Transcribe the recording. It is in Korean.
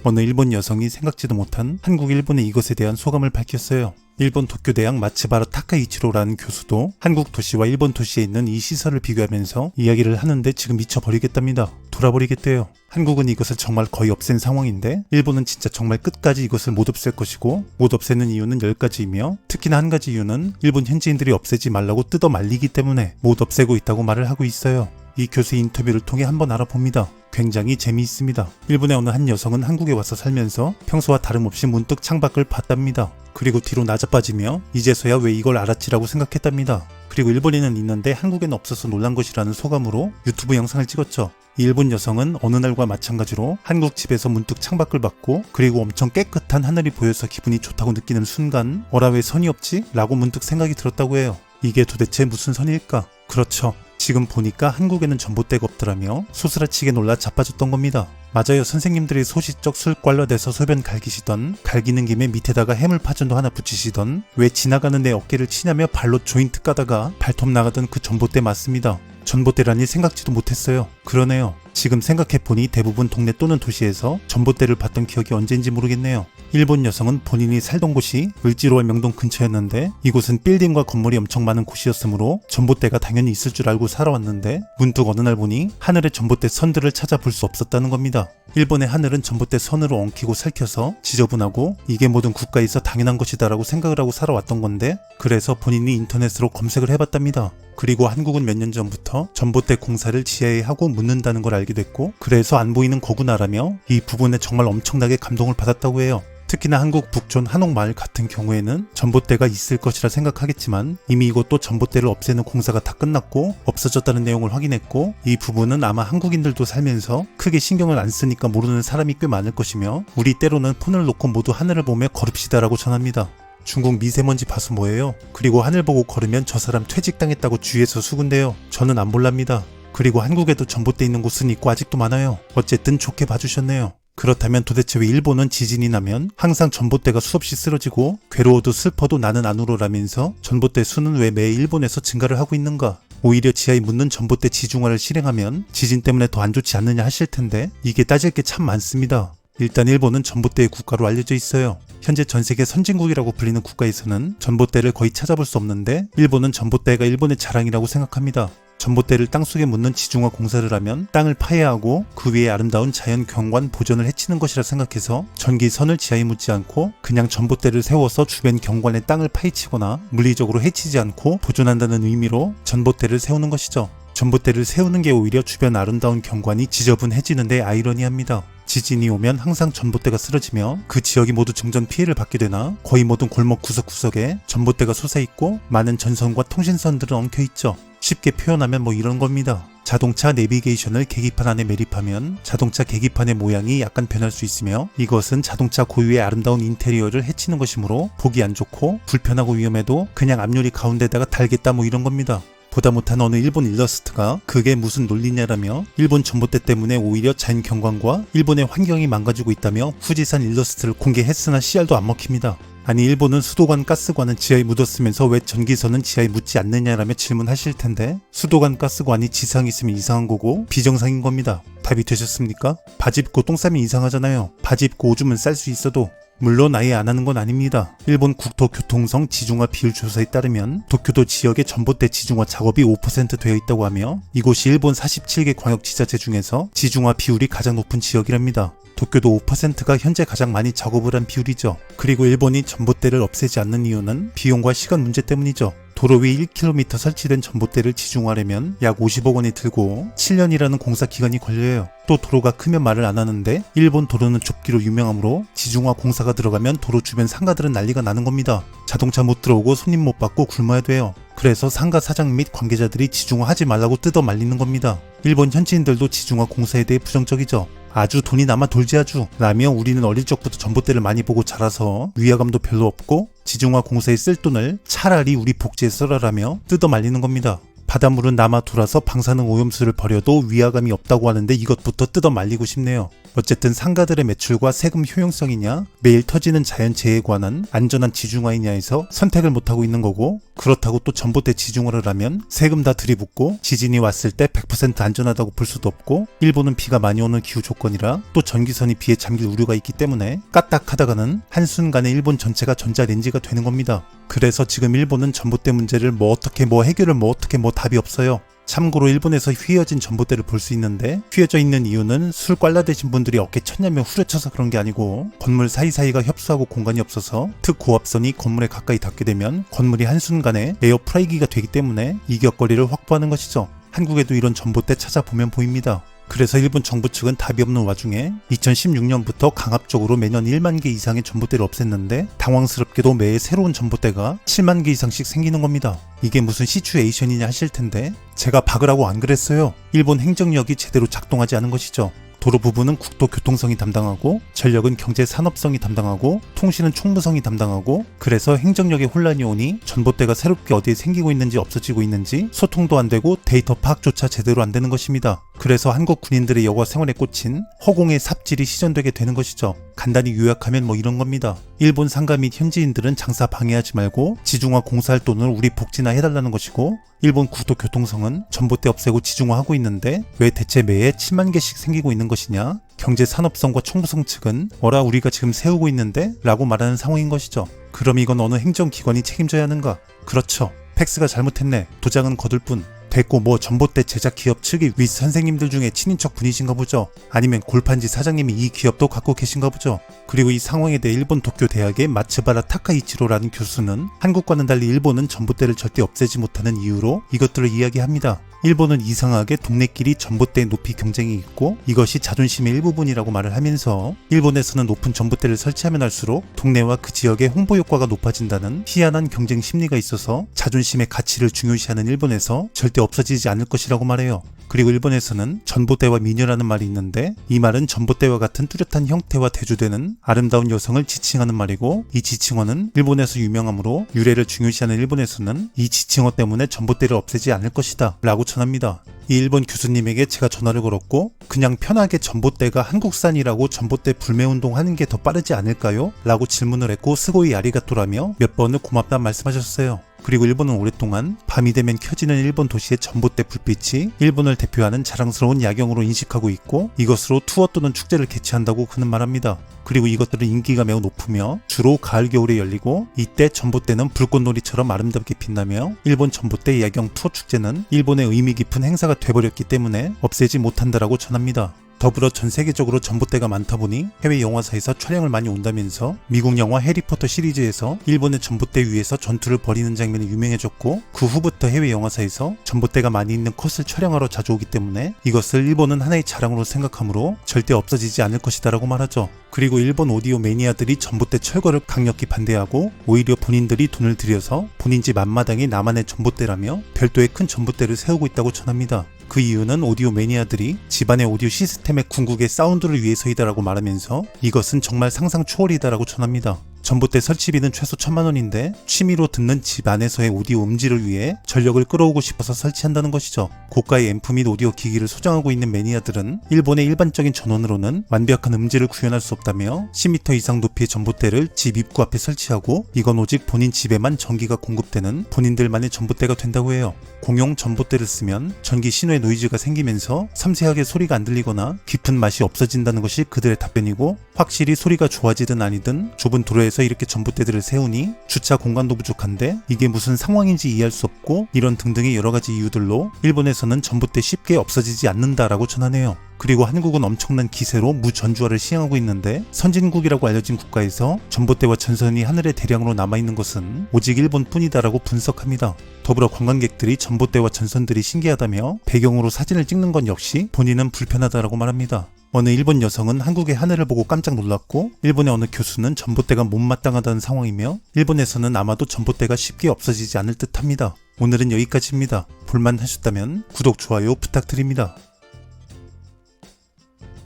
어느 일본 여성이 생각지도 못한 한국 일본의 이것에 대한 소감을 밝혔어요. 일본 도쿄대학 마츠바라 타카이치로라는 교수도 한국 도시와 일본 도시에 있는 이 시설을 비교하면서 이야기를 하는데 지금 미쳐버리겠답니다. 돌아버리겠대요. 한국은 이것을 정말 거의 없앤 상황인데 일본은 진짜 정말 끝까지 이것을 못 없앨 것이고 못 없애는 이유는 10가지이며 특히나 한 가지 이유는 일본 현지인들이 없애지 말라고 뜯어 말리기 때문에 못 없애고 있다고 말을 하고 있어요. 이 교수의 인터뷰를 통해 한번 알아봅니다. 굉장히 재미있습니다. 일본의 어느 한 여성은 한국에 와서 살면서 평소와 다름없이 문득 창밖을 봤답니다. 그리고 뒤로 나자빠지며 이제서야 왜 이걸 알았지라고 생각했답니다. 그리고 일본에는 있는데 한국에는 없어서 놀란 것이라는 소감으로 유튜브 영상을 찍었죠. 이 일본 여성은 어느 날과 마찬가지로 한국 집에서 문득 창밖을 봤고 그리고 엄청 깨끗한 하늘이 보여서 기분이 좋다고 느끼는 순간 어라 왜 선이 없지? 라고 문득 생각이 들었다고 해요. 이게 도대체 무슨 선일까? 그렇죠. 지금 보니까 한국에는 전봇대가 없더라며 소스라치게 놀라 자빠졌던 겁니다. 맞아요. 선생님들이 소시적 술깔로 내서 소변 갈기시던 갈기는 김에 밑에다가 해물파전도 하나 붙이시던 왜 지나가는 내 어깨를 치냐며 발로 조인트 까다가 발톱 나가던 그 전봇대 맞습니다. 전봇대라니 생각지도 못했어요. 그러네요. 지금 생각해보니 대부분 동네 또는 도시에서 전봇대를 봤던 기억이 언젠지 모르겠네요. 일본 여성은 본인이 살던 곳이 을지로와 명동 근처였는데 이곳은 빌딩과 건물이 엄청 많은 곳이었으므로 전봇대가 당연히 있을 줄 알고 살아왔는데 문득 어느 날 보니 하늘의 전봇대 선들을 찾아볼 수 없었다는 겁니다. 일본의 하늘은 전봇대 선으로 엉키고 살켜서 지저분하고 이게 모든 국가에서 당연한 것이다 라고 생각을 하고 살아왔던 건데 그래서 본인이 인터넷으로 검색을 해봤답니다. 그리고 한국은 몇 년 전부터 전봇대 공사를 지하에 하고 묻는다는 걸 알게 됐고 그래서 안 보이는 거구나라며 이 부분에 정말 엄청나게 감동을 받았다고 해요. 특히나 한국 북촌 한옥마을 같은 경우에는 전봇대가 있을 것이라 생각하겠지만 이미 이것도 전봇대를 없애는 공사가 다 끝났고 없어졌다는 내용을 확인했고 이 부분은 아마 한국인들도 살면서 크게 신경을 안 쓰니까 모르는 사람이 꽤 많을 것이며 우리 때로는 폰을 놓고 모두 하늘을 보며 걸읍시다 라고 전합니다. 중국 미세먼지 봐서 뭐예요? 그리고 하늘 보고 걸으면 저 사람 퇴직당했다고 주위에서 수군대요. 저는 안 볼랍니다. 그리고 한국에도 전봇대 있는 곳은 있고 아직도 많아요. 어쨌든 좋게 봐주셨네요. 그렇다면 도대체 왜 일본은 지진이 나면 항상 전봇대가 수없이 쓰러지고 괴로워도 슬퍼도 나는 안 울어라면서 전봇대 수는 왜 매일 일본에서 증가를 하고 있는가? 오히려 지하에 묻는 전봇대 지중화를 실행하면 지진 때문에 더 안 좋지 않느냐 하실 텐데 이게 따질 게 참 많습니다. 일단 일본은 전봇대의 국가로 알려져 있어요. 현재 전세계 선진국이라고 불리는 국가에서는 전봇대를 거의 찾아볼 수 없는데 일본은 전봇대가 일본의 자랑이라고 생각합니다. 전봇대를 땅속에 묻는 지중화 공사를 하면 땅을 파헤하고 그 위에 아름다운 자연 경관 보존을 해치는 것이라 생각해서 전기선을 지하에 묻지 않고 그냥 전봇대를 세워서 주변 경관의 땅을 파헤치거나 물리적으로 해치지 않고 보존한다는 의미로 전봇대를 세우는 것이죠. 전봇대를 세우는 게 오히려 주변 아름다운 경관이 지저분해지는데 아이러니합니다. 지진이 오면 항상 전봇대가 쓰러지며 그 지역이 모두 정전 피해를 받게 되나 거의 모든 골목 구석구석에 전봇대가 솟아있고 많은 전선과 통신선들은 엉켜있죠. 쉽게 표현하면 뭐 이런 겁니다. 자동차 내비게이션을 계기판 안에 매립하면 자동차 계기판의 모양이 약간 변할 수 있으며 이것은 자동차 고유의 아름다운 인테리어를 해치는 것이므로 보기 안 좋고 불편하고 위험해도 그냥 앞유리 가운데다가 달겠다 뭐 이런 겁니다. 보다 못한 어느 일본 일러스트가 그게 무슨 논리냐라며 일본 전봇대 때문에 오히려 자연 경관과 일본의 환경이 망가지고 있다며 후지산 일러스트를 공개했으나 씨알도 안 먹힙니다. 아니 일본은 수도관 가스관은 지하에 묻었으면서 왜 전기선은 지하에 묻지 않느냐라며 질문하실 텐데 수도관 가스관이 지상에 있으면 이상한 거고 비정상인 겁니다. 답이 되셨습니까? 바지 입고 똥 싸면 이상하잖아요. 바지 입고 오줌은 쌀 수 있어도 물론 아예 안 하는 건 아닙니다. 일본 국토교통성 지중화 비율 조사에 따르면 도쿄도 지역의 전봇대 지중화 작업이 5% 되어 있다고 하며 이곳이 일본 47개 광역지자체 중에서 지중화 비율이 가장 높은 지역이랍니다. 도쿄도 5%가 현재 가장 많이 작업을 한 비율이죠. 그리고 일본이 전봇대를 없애지 않는 이유는 비용과 시간 문제 때문이죠. 도로 위 1km 설치된 전봇대를 지중화하려면 약 50억 원이 들고 7년이라는 공사 기간이 걸려요. 또 도로가 크면 말을 안 하는데 일본 도로는 좁기로 유명하므로 지중화 공사가 들어가면 도로 주변 상가들은 난리가 나는 겁니다. 자동차 못 들어오고 손님 못 받고 굶어야 돼요. 그래서 상가 사장 및 관계자들이 지중화 하지 말라고 뜯어 말리는 겁니다. 일본 현지인들도 지중화 공사에 대해 부정적이죠. 아주 돈이 남아 돌지 아주 라며 우리는 어릴 적부터 전봇대를 많이 보고 자라서 위화감도 별로 없고 지중화 공사에 쓸 돈을 차라리 우리 복지에 써라라며 뜯어 말리는 겁니다. 바닷물은 남아 돌아서 방사능 오염수를 버려도 위화감이 없다고 하는데 이것부터 뜯어 말리고 싶네요. 어쨌든 상가들의 매출과 세금 효용성이냐 매일 터지는 자연재해에 관한 안전한 지중화이냐에서 선택을 못하고 있는 거고, 그렇다고 또 전봇대 지중화를 하면 세금 다 들이붓고 지진이 왔을 때 100% 안전하다고 볼 수도 없고, 일본은 비가 많이 오는 기후 조건이라 또 전기선이 비에 잠길 우려가 있기 때문에 까딱하다가는 한순간에 일본 전체가 전자레인지가 되는 겁니다. 그래서 지금 일본은 전봇대 문제를 어떻게 해결을 어떻게 답이 없어요. 참고로 일본에서 휘어진 전봇대를 볼 수 있는데, 휘어져 있는 이유는 술 꽐라되신 분들이 어깨 쳤냐면 후려쳐서 그런 게 아니고, 건물 사이사이가 협소하고 공간이 없어서 특고압선이 건물에 가까이 닿게 되면 건물이 한순간에 에어 프라이기가 되기 때문에 이격거리를 확보하는 것이죠. 한국에도 이런 전봇대 찾아보면 보입니다. 그래서 일본 정부 측은 답이 없는 와중에 2016년부터 강압적으로 매년 1만 개 이상의 전봇대를 없앴는데, 당황스럽게도 매해 새로운 전봇대가 7만 개 이상씩 생기는 겁니다. 이게 무슨 시츄에이션이냐 하실 텐데, 제가 박으라고 안 그랬어요. 일본 행정력이 제대로 작동하지 않은 것이죠. 도로 부분은 국토교통성이 담당하고, 전력은 경제산업성이 담당하고, 통신은 총무성이 담당하고, 그래서 행정력에 혼란이 오니 전봇대가 새롭게 어디에 생기고 있는지 없어지고 있는지 소통도 안 되고 데이터 파악조차 제대로 안 되는 것입니다. 그래서 한국 군인들의 여가 생활에 꽂힌 허공의 삽질이 시전되게 되는 것이죠. 간단히 요약하면 이런 겁니다. 일본 상가 및 현지인들은 장사 방해하지 말고 지중화 공사할 돈을 우리 복지나 해달라는 것이고, 일본 국토교통성은 전봇대 없애고 지중화하고 있는데 왜 대체 매해 7만 개씩 생기고 있는 것이냐? 경제산업성과 총무성 측은 어라 우리가 지금 세우고 있는데? 라고 말하는 상황인 것이죠. 그럼 이건 어느 행정기관이 책임져야 하는가? 그렇죠. 팩스가 잘못했네. 도장은 거둘 뿐. 됐고 전봇대 제작 기업 측이 윗 선생님들 중에 친인척 분이신가 보죠. 아니면 골판지 사장님이 이 기업도 갖고 계신가 보죠. 그리고 이 상황에 대해 일본 도쿄 대학의 마츠바라 타카이치로라는 교수는 한국과는 달리 일본은 전봇대를 절대 없애지 못하는 이유로 이것들을 이야기합니다. 일본은 이상하게 동네끼리 전봇대의 높이 경쟁이 있고 이것이 자존심의 일부분이라고 말을 하면서, 일본에서는 높은 전봇대를 설치하면 할수록 동네와 그 지역의 홍보 효과가 높아진다는 희한한 경쟁 심리가 있어서 자존심의 가치를 중요시하는 일본에서 절대 없어지지 않을 것이라고 말해요. 그리고 일본에서는 전봇대와 미녀라는 말이 있는데, 이 말은 전봇대와 같은 뚜렷한 형태와 대조되는 아름다운 여성을 지칭하는 말이고, 이 지칭어는 일본에서 유명하므로 유래를 중요시하는 일본에서는 이 지칭어 때문에 전봇대를 없애지 않을 것이다 라고 전합니다. 이 일본 교수님에게 제가 전화를 걸었고, 그냥 편하게 전봇대가 한국산이라고 전봇대 불매운동 하는 게 더 빠르지 않을까요? 라고 질문을 했고, 스고이 아리가토라며 몇 번을 고맙다 말씀하셨어요. 그리고 일본은 오랫동안 밤이 되면 켜지는 일본 도시의 전봇대 불빛이 일본을 대표하는 자랑스러운 야경으로 인식하고 있고, 이것으로 투어 또는 축제를 개최한다고 그는 말합니다. 그리고 이것들은 인기가 매우 높으며 주로 가을 겨울에 열리고, 이때 전봇대는 불꽃놀이처럼 아름답게 빛나며 일본 전봇대 야경 투어 축제는 일본의 의미 깊은 행사가 돼버렸기 때문에 없애지 못한다라고 전합니다. 더불어 전 세계적으로 전봇대가 많다 보니 해외 영화사에서 촬영을 많이 온다면서, 미국 영화 해리포터 시리즈에서 일본의 전봇대 위에서 전투를 벌이는 장면이 유명해졌고, 그 후부터 해외 영화사에서 전봇대가 많이 있는 컷을 촬영하러 자주 오기 때문에 이것을 일본은 하나의 자랑으로 생각하므로 절대 없어지지 않을 것이다 라고 말하죠. 그리고 일본 오디오 매니아들이 전봇대 철거를 강력히 반대하고, 오히려 본인들이 돈을 들여서 본인 집 앞마당에 나만의 전봇대라며 별도의 큰 전봇대를 세우고 있다고 전합니다. 그 이유는 오디오 매니아들이 집안의 오디오 시스템의 궁극의 사운드를 위해서이다라고 말하면서, 이것은 정말 상상 초월이다라고 전합니다. 전봇대 설치비는 최소 1,000만 원인데 취미로 듣는 집 안에서의 오디오 음질을 위해 전력을 끌어오고 싶어서 설치한다는 것이죠. 고가의 앰프 및 오디오 기기를 소장하고 있는 매니아들은 일본의 일반적인 전원으로는 완벽한 음질을 구현할 수 없다며 10m 이상 높이의 전봇대를 집 입구 앞에 설치하고, 이건 오직 본인 집에만 전기가 공급되는 본인들만의 전봇대가 된다고 해요. 공용 전봇대를 쓰면 전기 신호의 노이즈가 생기면서 섬세하게 소리가 안 들리거나 깊은 맛이 없어진다는 것이 그들의 답변이고, 확실히 소리가 좋아지든 아니든 좁은 도로에서 이렇게 전봇대들을 세우니 주차 공간도 부족한데 이게 무슨 상황인지 이해할 수 없고, 이런 등등의 여러가지 이유들로 일본에서는 전봇대 쉽게 없어지지 않는다라고 전하네요. 그리고 한국은 엄청난 기세로 무전주화를 시행하고 있는데, 선진국이라고 알려진 국가에서 전봇대와 전선이 하늘에 대량으로 남아있는 것은 오직 일본뿐이다라고 분석합니다. 더불어 관광객들이 전봇대와 전선들이 신기하다며 배경으로 사진을 찍는 건 역시 본인은 불편하다라고 말합니다. 어느 일본 여성은 한국의 하늘을 보고 깜짝 놀랐고, 일본의 어느 교수는 전봇대가 못마땅하다는 상황이며, 일본에서는 아마도 전봇대가 쉽게 없어지지 않을 듯합니다. 오늘은 여기까지입니다. 볼만하셨다면 구독, 좋아요 부탁드립니다.